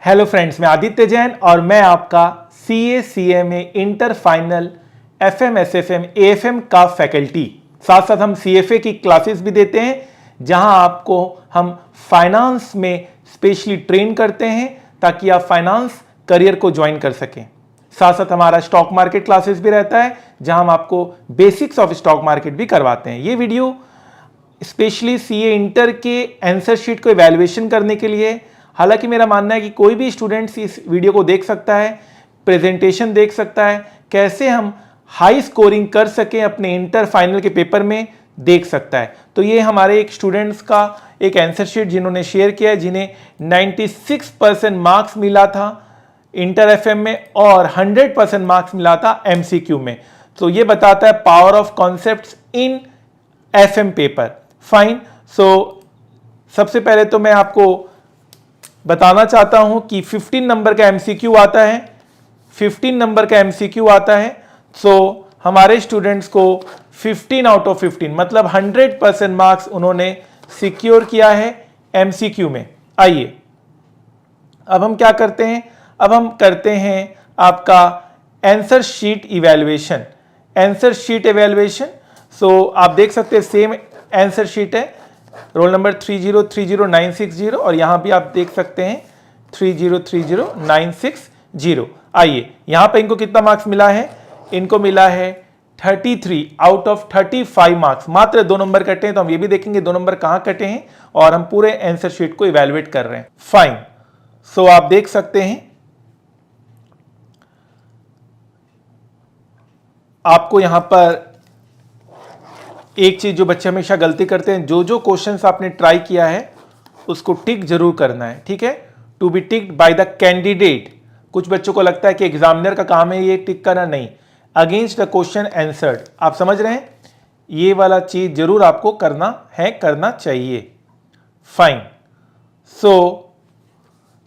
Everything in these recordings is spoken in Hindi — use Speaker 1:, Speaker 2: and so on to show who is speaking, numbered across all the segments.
Speaker 1: हेलो फ्रेंड्स, मैं आदित्य जैन और मैं आपका CA CMA inter final FM SFM AFM का फैकल्टी। साथ साथ हम CFA की क्लासेस भी देते हैं जहां आपको हम फाइनेंस में स्पेशली ट्रेन करते हैं ताकि आप फाइनेंस करियर को ज्वाइन कर सकें। साथ साथ हमारा स्टॉक मार्केट क्लासेस भी रहता है जहां हम आपको बेसिक्स ऑफ स्टॉक मार्केट भी करवाते हैं। ये वीडियो स्पेशली CA इंटर के आंसर शीट को इवैल्यूएशन करने के लिए। हालांकि मेरा मानना है कि कोई भी स्टूडेंट्स इस वीडियो को देख सकता है, प्रेजेंटेशन देख सकता है, कैसे हम हाई स्कोरिंग कर सकें अपने इंटर फाइनल के पेपर में देख सकता है। तो ये हमारे एक स्टूडेंट्स का एक आंसर शीट जिन्होंने शेयर किया है, जिन्हें 96% मार्क्स मिला था इंटर FM में और 100% मार्क्स मिला था MCQ में। तो ये बताता है power of concepts in FM paper. Fine. सबसे पहले तो मैं आपको बताना चाहता हूं कि 15 नंबर का MCQ आता है। 15 नंबर का MCQ आता है। हमारे स्टूडेंट्स को 15 आउट ऑफ 15 मतलब 100% मार्क्स उन्होंने सिक्योर किया है MCQ में। आइए अब हम क्या करते हैं, अब हम करते हैं आपका answer sheet evaluation. Answer sheet evaluation, आप देख सकते हैं सेम आंसर शीट है, रोल नंबर 3030960 और यहां भी आप देख सकते हैं 3030960। आइए यहां पे इनको कितना मार्क्स मिला है, इनको मिला है 33 आउट ऑफ 35 मार्क्स। मात्र 2 नंबर कटे हैं, तो हम ये भी देखेंगे 2 नंबर कहां कटे हैं और हम पूरे आंसर शीट को इवैल्यूएट कर रहे हैं। फाइन। आप देख सकते हैं आपको यहां पर एक चीज जो बच्चे हमेशा गलती करते हैं, जो क्वेश्चंस आपने ट्राई किया है उसको टिक जरूर करना है, ठीक है, to be ticked by the candidate. कुछ बच्चों को लगता है कि एग्जामिनर का काम है ये टिक करना, नहीं, अगेंस्ट द क्वेश्चन आंसर्ड। आप समझ रहे हैं, ये वाला चीज जरूर आपको करना है, करना चाहिए। फाइन।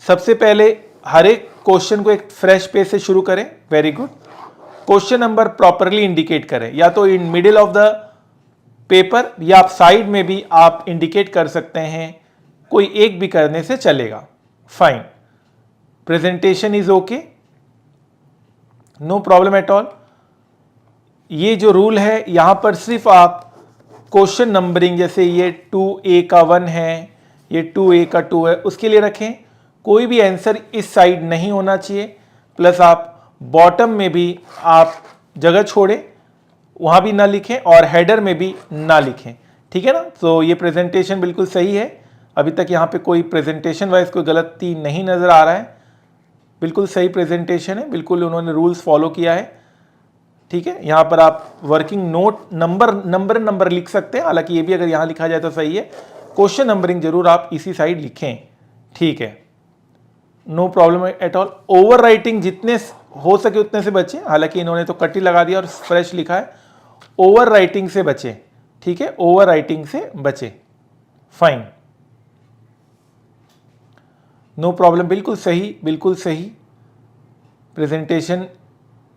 Speaker 1: सबसे पहले हर एक क्वेश्चन को एक फ्रेश पेज से शुरू करें। Very good. Question number properly indicate करें, या तो in middle of the paper या आप साइड में भी आप इंडिकेट कर सकते हैं, कोई एक भी करने से चलेगा। Fine. Presentation is okay, no problem at all. ये जो रूल है यहां पर सिर्फ आप क्वेश्चन नंबरिंग, जैसे ये 2A का 1 है, ये 2A का 2 है, उसके लिए रखें। कोई भी आंसर इस साइड नहीं होना चाहिए। प्लस आप बॉटम में भी आप जगह छोड़ें, वहां भी ना लिखें और हेडर में भी ना लिखें, ठीक है ना। ये प्रेजेंटेशन बिल्कुल सही है। अभी तक यहां पे कोई प्रेजेंटेशन वाइज कोई गलती नहीं नजर आ रहा है, बिल्कुल सही प्रेजेंटेशन है, बिल्कुल उन्होंने रूल्स फॉलो किया है, ठीक है। यहां पर आप वर्किंग नोट नंबर लिख सकते हैं, हालांकि ये भी अगर यहां लिखा जाए तो सही है। क्वेश्चन नंबरिंग जरूर आप इसी साइड लिखें, ठीक है, no problem at all. Over writing जितने हो सके उतने से बचें, हालांकि इन्होंने तो कटी लगा दिया और फ्रेश लिखा है। ओवर राइटिंग से बचें, ठीक है, ओवर राइटिंग से बचें। फाइन, नो प्रॉब्लम, बिल्कुल सही, बिल्कुल सही। प्रेजेंटेशन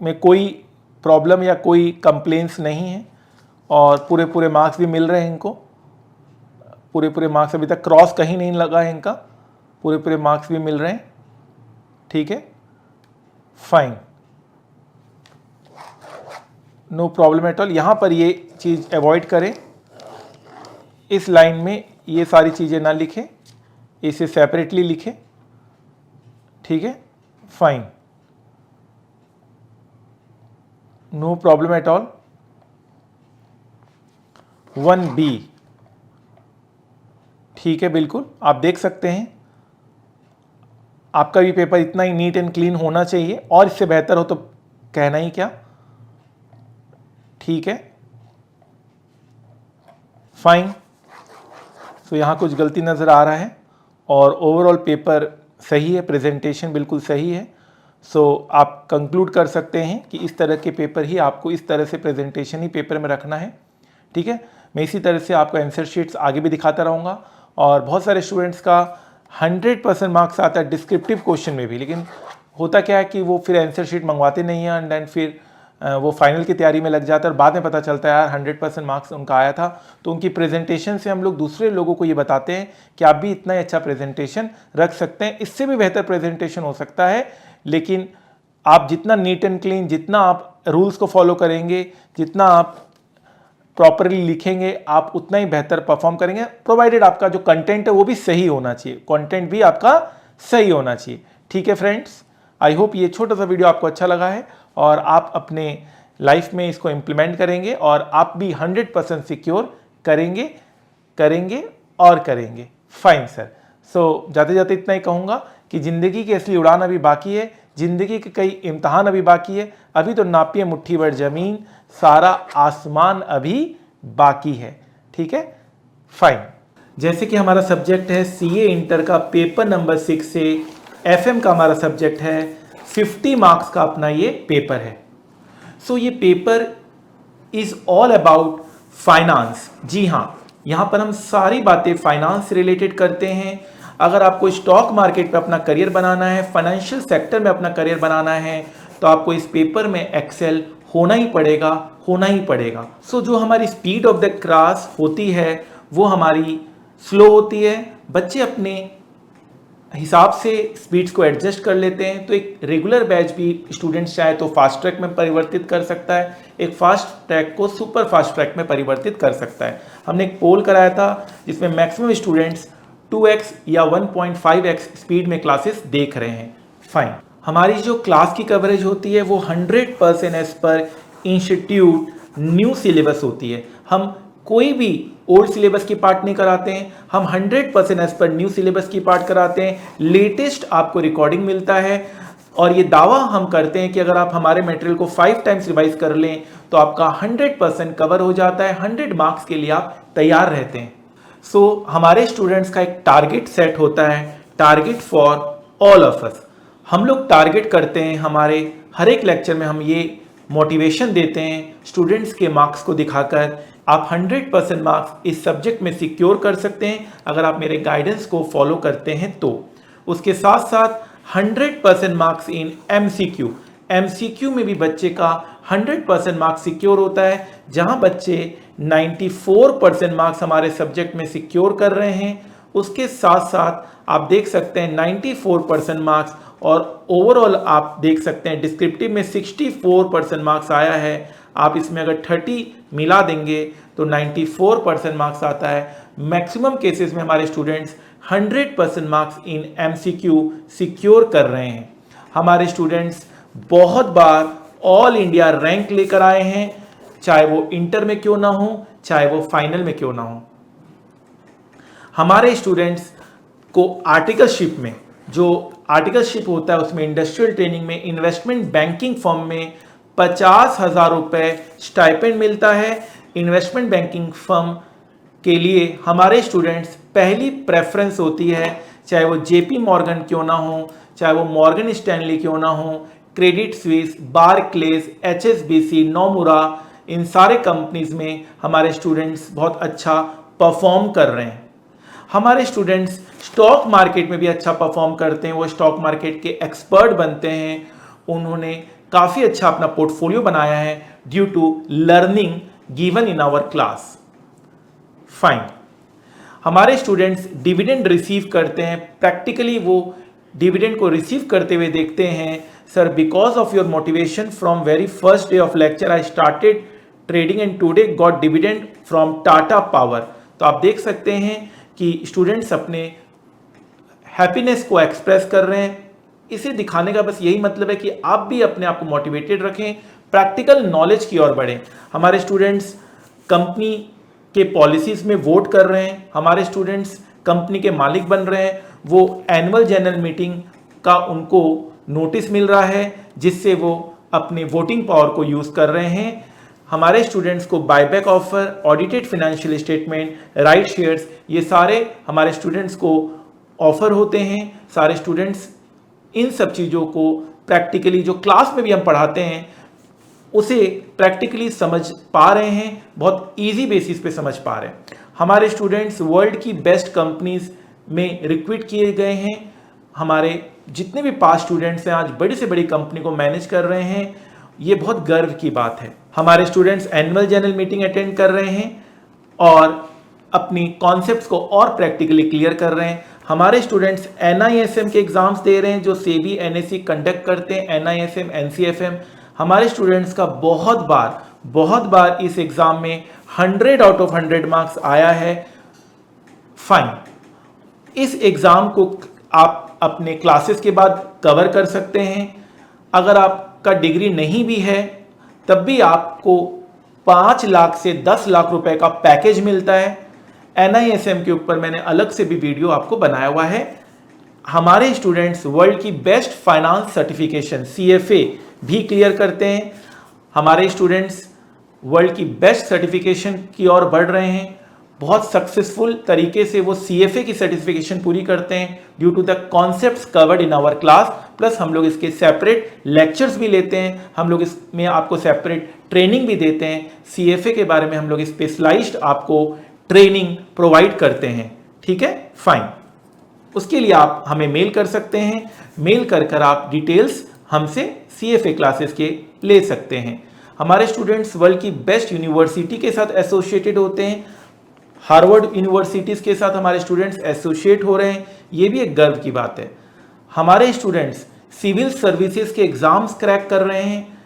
Speaker 1: में कोई प्रॉब्लम या कोई कंप्लेंट्स नहीं है और पूरे मार्क्स भी मिल रहे हैं इनको। पूरे मार्क्स, अभी तक क्रॉस कहीं नहीं लगा है इनका, पूरे मार्क्स भी मिल रहे हैं, ठीक है। Fine, no problem at all. यहां पर ये चीज अवॉइड करें, इस लाइन में ये सारी चीजें ना लिखें, इसे सेपरेटली लिखें, ठीक है। Fine, no problem at all. 1B, ठीक है, बिल्कुल आप देख सकते हैं आपका भी पेपर इतना ही नीट एंड क्लीन होना चाहिए, और इससे बेहतर हो तो कहना ही क्या, ठीक है। फाइन। यहां कुछ गलती नजर आ रहा है और ओवरऑल पेपर सही है, प्रेजेंटेशन बिल्कुल सही है। आप कंक्लूड कर सकते हैं कि इस तरह के पेपर ही आपको, इस तरह से प्रेजेंटेशन ही पेपर में रखना है, ठीक है। मैं इसी तरह से आपको आंसर शीट्स आगे भी दिखाता रहूँगा और बहुत सारे स्टूडेंट्स का 100% मार्क्स आता है डिस्क्रिप्टिव क्वेश्चन में भी, लेकिन होता क्या है कि वो फिर आंसर शीट मंगवाते नहीं हैं एंड देन फिर वो फाइनल की तैयारी में लग जाते हैं और बाद में पता चलता है यार 100% मार्क्स उनका आया था। तो उनकी प्रेजेंटेशन से हम लोग दूसरे लोगों को ये बताते हैं कि आप भी इतना ही अच्छा प्रेजेंटेशन रख सकते हैं, इससे भी बेहतर प्रेजेंटेशन हो सकता है, लेकिन आप जितना नीट एंड क्लीन, जितना आप रूल्स को फॉलो करेंगे, जितना आप प्रॉपरली लिखेंगे, आप उतना ही बेहतर परफॉर्म करेंगे, प्रोवाइडेड आपका जो कंटेंट है वो भी सही होना चाहिए, कंटेंट भी आपका सही होना चाहिए। ठीक है फ्रेंड्स, आई होप ये छोटा सा वीडियो आपको अच्छा लगा है और आप अपने लाइफ में इसको इम्प्लीमेंट करेंगे और आप भी 100% सिक्योर करेंगे और करेंगे। Fine sir. सो जाते जाते इतना ही कहूँगा कि ज़िंदगी की असली उड़ान अभी बाकी है, ज़िंदगी के कई इम्तहान अभी बाकी है, अभी तो नापिए मुट्ठी भर ज़मीन, सारा आसमान अभी बाकी है। ठीक है, फाइन। जैसे कि हमारा सब्जेक्ट है सीए इंटर का पेपर नंबर 6 से एफएम का हमारा सब्जेक्ट है, 50 मार्क्स का अपना ये पेपर है। सो ये paper is all about finance. जी हाँ, यहाँ पर हम सारी बातें फाइनेंस से रिलेटेड करते हैं। अगर आपको स्टॉक मार्केट पे अपना करियर बनाना है, फाइनेंशियल सेक्टर में अपना करियर बनाना है, तो आपको इस पेपर में एक्सेल होना ही पड़ेगा। सो जो हमारी स्पीड ऑफ द क्लास होती है वो हमारी स्लो होती है, बच्चे अपने हिसाब से स्पीड्स को एडजस्ट कर लेते हैं। तो एक रेगुलर बैच भी स्टूडेंट्स चाहे तो फास्ट ट्रैक में परिवर्तित कर सकता है, एक फास्ट ट्रैक को सुपर फास्ट ट्रैक में परिवर्तित कर सकता है। हमने एक पोल कराया था जिसमें मैक्सिमम स्टूडेंट्स 2x या 1.5x स्पीड में क्लासेस देख रहे हैं। फाइन। हमारी जो क्लास की कवरेज होती है वो 100% as per institute new syllabus होती है। हम कोई भी ओल्ड सिलेबस की पार्ट नहीं कराते हैं, हम 100% एज पर न्यू सिलेबस की पार्ट कराते हैं। लेटेस्ट आपको रिकॉर्डिंग मिलता है और ये दावा हम करते हैं कि अगर आप हमारे मटेरियल को 5 टाइम्स रिवाइज कर लें तो आपका 100% कवर हो जाता है, 100 मार्क्स के लिए आप तैयार रहते हैं। सो हमारे स्टूडेंट्स का एक टारगेट सेट होता है, target for all of us. हम लोग टारगेट करते हैं, हमारे हर एक लेक्चर में हम ये मोटिवेशन देते हैं स्टूडेंट्स के मार्क्स को दिखाकर, आप 100% मार्क्स इस सब्जेक्ट में सिक्योर कर सकते हैं अगर आप मेरे गाइडेंस को फॉलो करते हैं तो। उसके साथ साथ 100% मार्क्स इन एमसीक्यू में भी बच्चे का 100% मार्क्स सिक्योर होता है। जहां बच्चे 94% मार्क्स हमारे सब्जेक्ट में सिक्योर कर रहे हैं, उसके साथ साथ आप देख सकते हैं 94% मार्क्स, और ओवरऑल आप देख सकते हैं डिस्क्रिप्टिव में 64% मार्क्स आया है। आप इसमें अगर 30 मिला देंगे तो 94% मार्क्स आता है। मैक्सिमम केसेस में हमारे students 100% marks in MCQ secure कर रहे हैं। हमारे स्टूडेंट्स बहुत बार ऑल इंडिया रैंक लेकर आए हैं, चाहे वो इंटर में क्यों ना हो, चाहे वो फाइनल में क्यों ना हो। हमारे स्टूडेंट्स को आर्टिकलशिप में, जो आर्टिकलशिप होता है उसमें इंडस्ट्रियल ट्रेनिंग में, इन्वेस्टमेंट बैंकिंग फर्म में 50,000 रुपए स्टाइपेंड मिलता है। इन्वेस्टमेंट बैंकिंग फर्म के लिए हमारे स्टूडेंट्स पहली प्रेफरेंस होती है, चाहे वो जेपी मॉर्गन क्यों ना हो, चाहे वो मॉर्गन स्टैनली क्यों ना हो, क्रेडिट स्विस, बारक्लेज, एचएसबीसी, नोमुरा, इन सारे कंपनीज में हमारे स्टूडेंट्स बहुत अच्छा परफॉर्म कर रहे हैं। हमारे स्टूडेंट्स स्टॉक मार्केट में भी अच्छा परफॉर्म करते हैं, वो स्टॉक मार्केट के एक्सपर्ट बनते हैं। उन्होंने काफ़ी अच्छा अपना पोर्टफोलियो बनाया है due to learning given in our class. Fine. हमारे स्टूडेंट्स डिविडेंड रिसीव करते हैं, प्रैक्टिकली वो डिविडेंड को रिसीव करते हुए देखते हैं। Sir, because of your motivation from very first day of lecture I started trading and today got dividend from Tata power. तो आप देख सकते हैं कि स्टूडेंट्स अपने हैप्पीनेस को एक्सप्रेस कर रहे हैं। इसे दिखाने का बस यही मतलब है कि आप भी अपने आप को मोटिवेटेड रखें, प्रैक्टिकल नॉलेज की ओर बढ़ें। हमारे स्टूडेंट्स कंपनी के पॉलिसीज में वोट कर रहे हैं, हमारे स्टूडेंट्स कंपनी के मालिक बन रहे हैं, वो एनुअल जनरल मीटिंग का उनको नोटिस मिल रहा है जिससे वो अपने वोटिंग पावर को यूज़ कर रहे हैं। हमारे स्टूडेंट्स को buyback offer, audited financial statement, right shares, ये सारे हमारे स्टूडेंट्स को ऑफर होते हैं। सारे स्टूडेंट्स इन सब चीज़ों को प्रैक्टिकली जो क्लास में भी हम पढ़ाते हैं उसे प्रैक्टिकली समझ पा रहे हैं, बहुत इजी बेसिस पे समझ पा रहे हैं। हमारे स्टूडेंट्स वर्ल्ड की बेस्ट कंपनीज में रिक्रूट किए गए हैं। हमारे जितने भी पास स्टूडेंट्स हैं आज बड़ी से बड़ी कंपनी को मैनेज कर रहे हैं। ये बहुत गर्व की बात है। हमारे students annual general meeting attend कर रहे हैं और अपनी कॉन्सेप्ट्स को और प्रैक्टिकली क्लियर कर रहे हैं। हमारे स्टूडेंट्स NISM के एग्जाम्स दे रहे हैं जो सेबी NSE कंडक्ट करते हैं, NISM NCFM। हमारे स्टूडेंट्स का बहुत बार इस एग्जाम में 100 आउट ऑफ 100 मार्क्स आया है। फाइन, इस एग्जाम को आप अपने क्लासेस के बाद कवर कर सकते हैं। अगर आपका डिग्री नहीं भी है तब भी आपको 5 लाख से 10 लाख रुपए का पैकेज मिलता है। NISM के ऊपर मैंने अलग से भी वीडियो आपको बनाया हुआ है। हमारे स्टूडेंट्स वर्ल्ड की बेस्ट फाइनेंस सर्टिफिकेशन CFA भी क्लियर करते हैं। हमारे स्टूडेंट्स वर्ल्ड की बेस्ट सर्टिफिकेशन की ओर बढ़ रहे हैं। बहुत सक्सेसफुल तरीके से वो CFA की सर्टिफिकेशन पूरी करते हैं due to the concepts covered in our class. Plus हम लोग इसके सेपरेट लेक्चर्स भी लेते हैं, हम लोग इसमें आपको सेपरेट ट्रेनिंग भी देते हैं। CFA के बारे में हम लोग स्पेशलाइज्ड आपको ट्रेनिंग प्रोवाइड करते हैं। ठीक है, फाइन। उसके लिए आप हमें मेल कर सकते हैं। मेल कर आप डिटेल्स हमसे CFA क्लासेस के ले सकते हैं। हमारे स्टूडेंट्स वर्ल्ड की बेस्ट यूनिवर्सिटी के साथ एसोसिएटेड होते हैं। हार्वर्ड यूनिवर्सिटीज़ के साथ हमारे स्टूडेंट्स एसोसिएट हो रहे हैं, ये भी एक गर्व की बात है। हमारे स्टूडेंट्स सिविल सर्विसेज के एग्जाम्स क्रैक कर रहे हैं,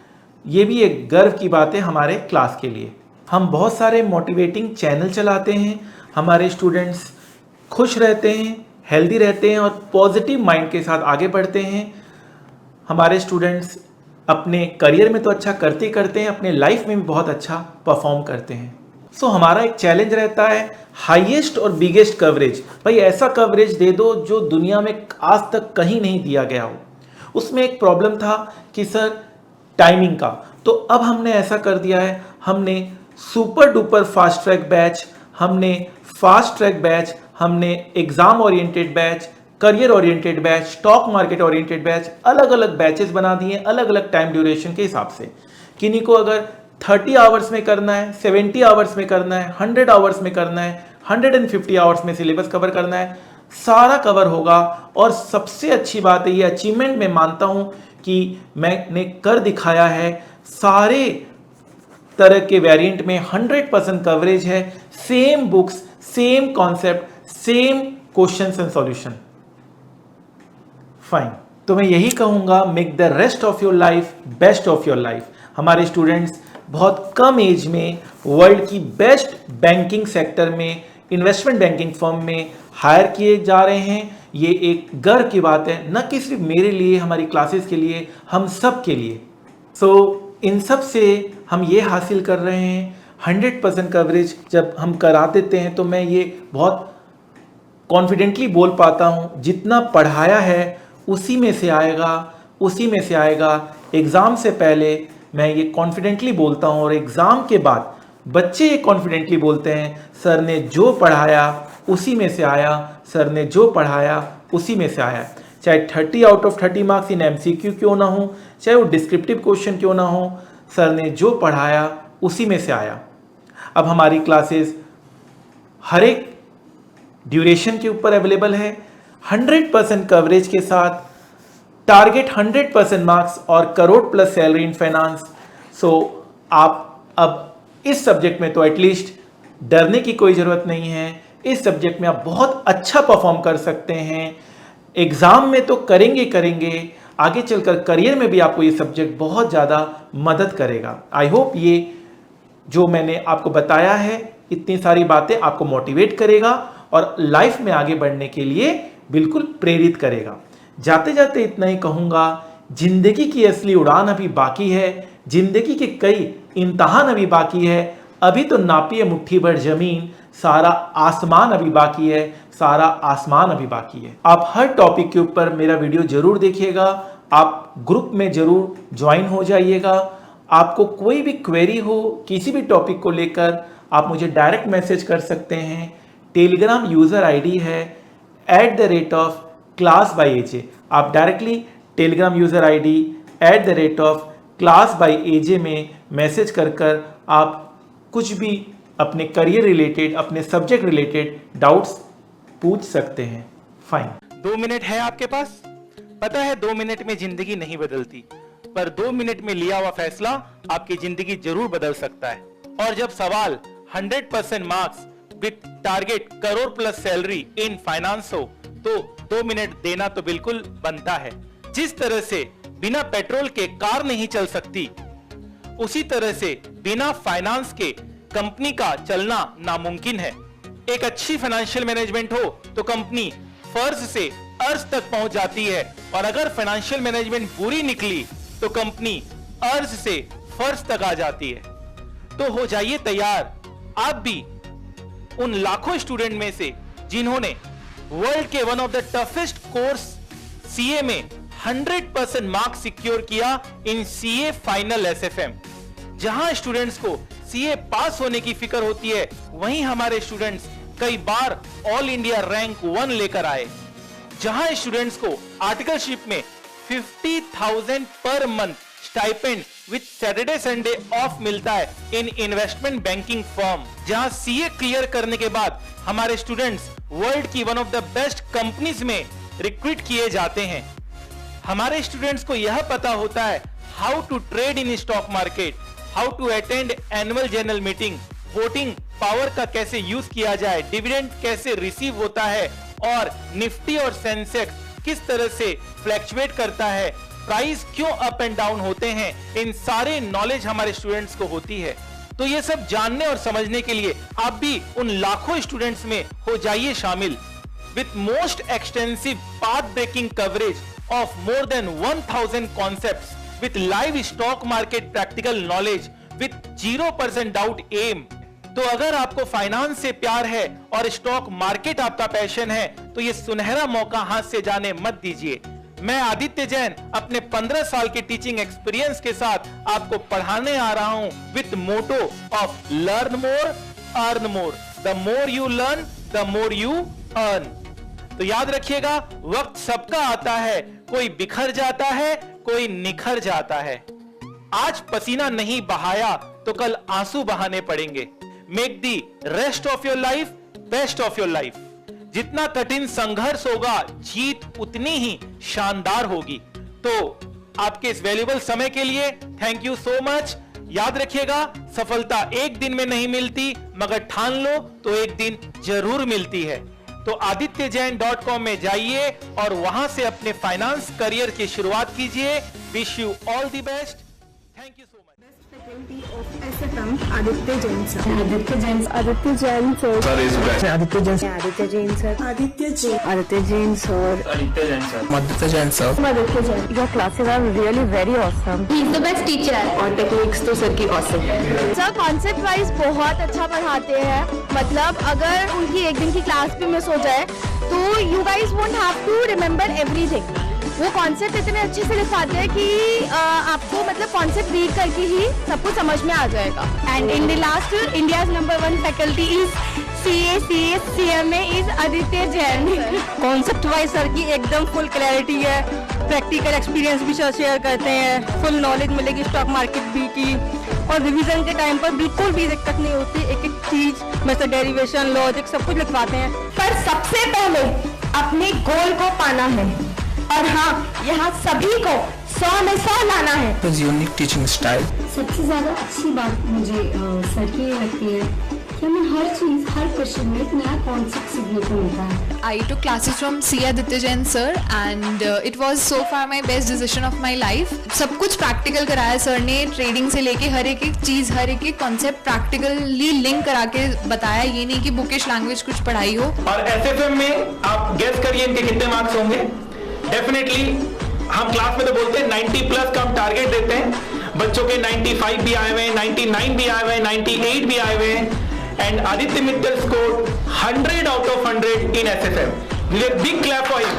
Speaker 1: ये भी एक गर्व की बात है हमारे क्लास के लिए। हम बहुत सारे मोटिवेटिंग चैनल चलाते हैं। हमारे स्टूडेंट्स खुश रहते हैं, हेल्दी रहते हैं और पॉजिटिव माइंड के साथ आगे बढ़ते हैं। हमारे स्टूडेंट्स अपने करियर में तो अच्छा करते हैं, अपने लाइफ में भी बहुत अच्छा परफॉर्म करते हैं। सो हमारा एक चैलेंज रहता है हाईएस्ट और बिगेस्ट कवरेज। भाई ऐसा कवरेज दे दो जो दुनिया में आज तक कहीं नहीं दिया गया हो। उसमें एक प्रॉब्लम था कि सर टाइमिंग का, तो अब हमने ऐसा कर दिया है, हमने super duper fast track batch, हमने फास्ट ट्रैक बैच, हमने exam oriented batch, career oriented batch, stock market oriented batch, अलग अलग बैचेस बना दिए अलग अलग टाइम ड्यूरेशन के हिसाब से। किन्हीं को अगर 30 आवर्स में करना है, 70 आवर्स में करना है, 100 आवर्स में करना है, 150 आवर्स में सिलेबस कवर करना है, सारा कवर होगा। और सबसे अच्छी बात है, ये अचीवमेंट मैं मानता हूं कि मैंने कर दिखाया है। सारे तरह के वेरिएंट में 100% कवरेज है। Same books, same concept, same questions and solution. Fine, तो मैं यही कहूंगा, make the rest of your life best of your life. हमारे स्टूडेंट्स बहुत कम एज में वर्ल्ड की बेस्ट बैंकिंग सेक्टर में, इन्वेस्टमेंट बैंकिंग फर्म में हायर किए जा रहे हैं। ये एक गर्व की बात है, न कि सिर्फ मेरे लिए, हमारी क्लासेस के लिए, हम सब के लिए। सो इन सब से हम ये हासिल कर रहे हैं 100% कवरेज जब हम करा देते हैं, तो मैं ये बहुत कॉन्फिडेंटली बोल पाता हूँ, जितना पढ़ाया है उसी में से आएगा। एग्ज़ाम से पहले मैं ये कॉन्फिडेंटली बोलता हूँ और एग्ज़ाम के बाद बच्चे ये कॉन्फिडेंटली बोलते हैं, सर ने जो पढ़ाया उसी में से आया, सर ने जो पढ़ाया उसी में से आया। चाहे 30 out of 30 marks in MCQ क्यों ना हो, चाहे वो डिस्क्रिप्टिव क्वेश्चन क्यों ना हो, सर ने जो पढ़ाया उसी में से आया। अब हमारी क्लासेस हर एक ड्यूरेशन के ऊपर अवेलेबल है, 100% कवरेज के साथ, टारगेट 100% मार्क्स और crore plus salary in finance. So आप अब इस सब्जेक्ट में तो एटलीस्ट डरने की कोई ज़रूरत नहीं है। इस सब्जेक्ट में आप बहुत अच्छा परफॉर्म कर सकते हैं। एग्ज़ाम में तो करेंगे, आगे चलकर करियर में भी आपको ये सब्जेक्ट बहुत ज़्यादा मदद करेगा। आई होप ये जो मैंने आपको बताया है, इतनी सारी बातें आपको मोटिवेट करेगा और लाइफ में आगे बढ़ने के लिए बिल्कुल प्रेरित करेगा। जाते जाते इतना ही कहूँगा, जिंदगी की असली उड़ान अभी बाकी है, जिंदगी के कई इम्तहान अभी बाकी है। अभी तो नापिए मुट्ठी भर जमीन, सारा आसमान अभी बाकी है, सारा आसमान अभी बाकी है। आप हर टॉपिक के ऊपर मेरा वीडियो जरूर देखिएगा, आप ग्रुप में जरूर ज्वाइन हो जाइएगा। आपको कोई भी क्वेरी हो किसी भी टॉपिक को लेकर, आप मुझे डायरेक्ट मैसेज कर सकते हैं। टेलीग्राम यूज़र आईडी है @class_by_aj। आप directly Telegram user ID @class_by_aj में मैसेज कर आप कुछ भी अपने करियर रिलेटेड, अपने सब्जेक्ट रिलेटेड डाउट्स पूछ सकते हैं। फाइन, 2 मिनट है आपके पास? पता है 2 मिनट में जिंदगी नहीं बदलती, पर 2 मिनट में लिया हुआ फैसला आपकी जिंदगी जरूर बदल सकता है। और जब सवाल 100% marks with target crore plus salary in finance हो तो 2 मिनट देना तो बिल्कुल बनता है। जिस तरह से बिना पेट्रोल के कार नहीं चल सकती, उसी तरह से बिना फाइनेंस के कंपनी का चलना नामुमकिन है। एक अच्छी फाइनेंशियल मैनेजमेंट हो तो कंपनी फर्ज से अर्ज तक पहुंच जाती है, और अगर फाइनेंशियल मैनेजमेंट बुरी निकली तो कंपनी अर्ज से फर्ज तक आ जाती है। तो हो जाइए तैयार आप भी उन लाखों स्टूडेंट में से जिन्होंने वर्ल्ड के one of the toughest course CA में 100% मार्क्स सिक्योर किया इन सीए फाइनल एसएफएम। जहां स्टूडेंट्स को सीए पास होने की फिक्र होती है, वहीं हमारे स्टूडेंट्स कई बार ऑल इंडिया रैंक 1 लेकर आए। जहां स्टूडेंट्स को आर्टिकलशिप में 50,000 per month stipend with Saturday Sunday off मिलता है इन इन्वेस्टमेंट बैंकिंग फर्म। जहां सीए क्लियर करने के बाद हमारे स्टूडेंट्स वर्ल्ड की one of the best companies में रिक्रूट किए जाते हैं। हमारे स्टूडेंट्स को यह पता होता है how to trade in stock market, how to attend annual general meeting, voting power का कैसे यूज किया जाए, डिविडेंड कैसे रिसीव होता है, और निफ्टी और सेंसेक्स किस तरह से फ्लैक्चुएट करता है, प्राइस क्यों अप एंड डाउन होते हैं। इन सारे नॉलेज हमारे स्टूडेंट्स को होती है। तो ये सब जानने और समझने के लिए आप भी उन लाखों स्टूडेंट्स में हो जाइए शामिल। With most extensive path breaking coverage of more than 1000 concepts, with live stock market practical knowledge, with 0% doubt aim. तो अगर आपको फाइनेंस से प्यार है और स्टॉक मार्केट आपका पैशन है तो ये सुनहरा मौका हाथ से जाने मत दीजिए। मैं आदित्य जैन अपने 15 साल के टीचिंग एक्सपीरियंस के साथ आपको पढ़ाने आ रहा हूं with motto of learn more earn more. The more you learn the more you earn. तो याद रखिएगा, वक्त सबका आता है, कोई बिखर जाता है, कोई निखर जाता है। आज पसीना नहीं बहाया तो कल आंसू बहाने पड़ेंगे। Make the rest of your life best of your life. जितना कठिन संघर्ष होगा, जीत उतनी ही शानदार होगी। तो आपके इस वैल्यूएबल समय के लिए थैंक यू सो मच। याद रखिएगा, सफलता एक दिन में नहीं मिलती, मगर ठान लो तो एक दिन जरूर मिलती है। तो adityajain.com में जाइए और वहां से अपने फाइनेंस करियर की शुरुआत कीजिए। Wish you all the best. Thank you so much.
Speaker 2: Faculty of SFM, Aditya Jain sir.
Speaker 3: Aditya Jain sir.
Speaker 2: Aditya Jain sir.
Speaker 3: Aditya Jain sir.
Speaker 2: Aditya Jain sir. Aditya Jain.
Speaker 3: Aditya Jain sir.
Speaker 4: Aditya Jain sir.
Speaker 3: Aditya Jain sir.
Speaker 2: Aditya Jain.
Speaker 3: Your classes are really very awesome.
Speaker 5: He is the best teacher.
Speaker 3: और टेक्निक्स तो सर की awesome.
Speaker 2: सर कॉन्सेप्ट वाइज बहुत अच्छा पढ़ाते हैं। मतलब अगर उनकी एक दिन की क्लास भी मिस हो जाए तो you guys won't have to remember everything. वो कॉन्सेप्ट इतने अच्छे से लिखाते हैं कि आपको मतलब कॉन्सेप्ट रीड करके ही सब कुछ समझ में आ जाएगा। And in the last India's number 1 faculty is CMA is Aditya Jain.
Speaker 3: Concept wise sir की एकदम फुल क्लैरिटी है। प्रैक्टिकल एक्सपीरियंस भी सर शेयर करते हैं। फुल नॉलेज मिलेगी स्टॉक मार्केट भी की, और रिवीजन के टाइम पर बिल्कुल भी दिक्कत नहीं होती। एक एक चीज जैसे डेरिवेशन, लॉजिक सब कुछ लिखवाते हैं।
Speaker 5: पर सबसे पहले अपने गोल को पाना है, और हाँ, यहाँ सभी को 100 में 100 लाना है।
Speaker 3: Unique teaching style.
Speaker 6: सबसे ज़्यादा अच्छी बात मुझे सर की ये लगती है कि हमें हर चीज़, हर क्वेश्चन में एक नया कॉन्सेप्ट सीखने को मिलता है।
Speaker 7: I took classes from C. Aditya Jain sir and it was so far my best decision of my life. सब कुछ प्रैक्टिकल कराया सर ने, ट्रेडिंग से लेके हर एक चीज़, हर एक कॉन्सेप्ट प्रैक्टिकली लिंक करा के बताया। ये नहीं कि बुकिश लैंग्वेज कुछ पढ़ाई हो।
Speaker 1: और एसएफएम में आप गेस करिए इनके कितने मार्क्स होंगे। डेफिनेटली हम क्लास में तो बोलते हैं 90 प्लस का हम टारगेट देते हैं। बच्चों के 95 भी आए हुए हैं, 99 भी आए हुए हैं, 98 भी आए हुए हैं। And Aditya Mittal score 100 out of 100 in SFM. Big clap for him.